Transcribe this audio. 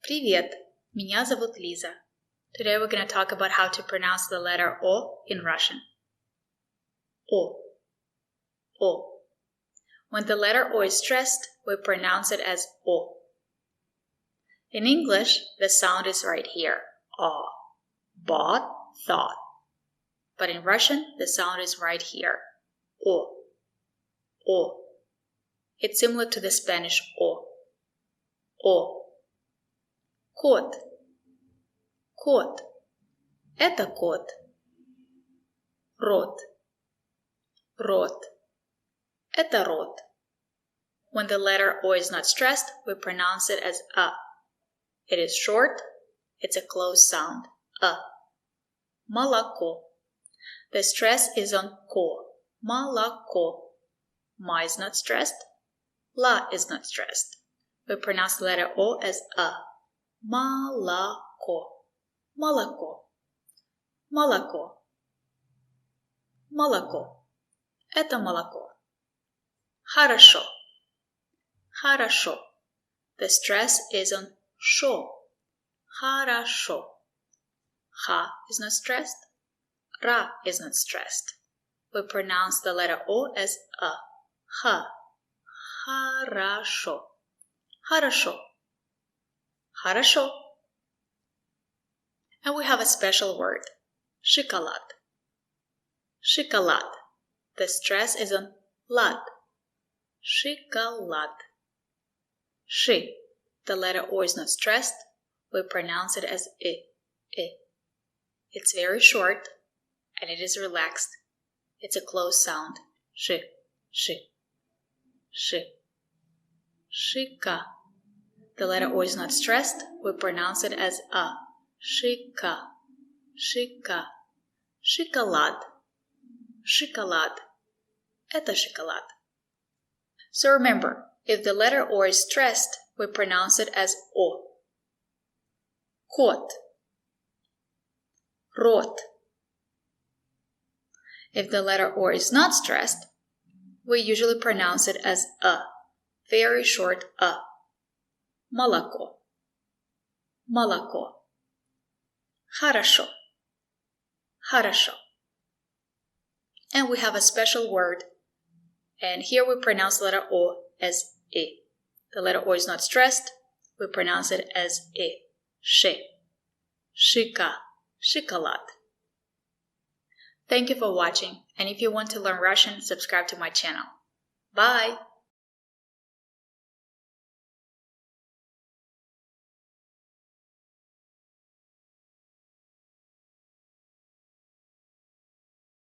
Привет! Меня зовут Lisa. Today we're going to talk about how to pronounce the letter O in Russian. O. O. When the letter O is stressed, we pronounce it as O. In English, the sound is right here. O. Bought, thought. But in Russian, the sound is right here. O. O. It's similar to the Spanish O. O. Кот. Кот. Это кот. Рот. Рот. Это рот. When the letter O is not stressed, we pronounce it as A. It is short. It's a closed sound. A. Молоко. The stress is on Ko. Молоко. Ma is not stressed. La is not stressed. We pronounce the letter O as A. Молоко. Молоко. Молоко. Молоко. Это молоко. Хорошо. Хорошо. The stress is on шо. Хорошо. Ха is not stressed. Ra is not stressed. We pronounce the letter O as A. Ха. Хорошо. Хорошо. Хорошо. And we have a special word. Шоколад. Шоколад. The stress is on lad. Шоколад. Sh. The letter O is not stressed. We pronounce it as I. I. It's very short and it is relaxed. It's a closed sound. Sh. Sh. Sh. Shika. The letter O is not stressed. We pronounce it as A. Shika. Shika. Шоколад. Шоколад. Это шоколад. So remember, if the letter O is stressed, we pronounce it as O. Кот. Рот. If the letter O is not stressed, we usually pronounce it as A. Very short A. Молоко. Молоко. Хорошо. Хорошо. And we have a special word. And here we pronounce the letter O as I. The letter O is not stressed. We pronounce it as I. Sh. Shika. Шоколад. Thank you for watching. And if you want to learn Russian, subscribe to my channel. Bye!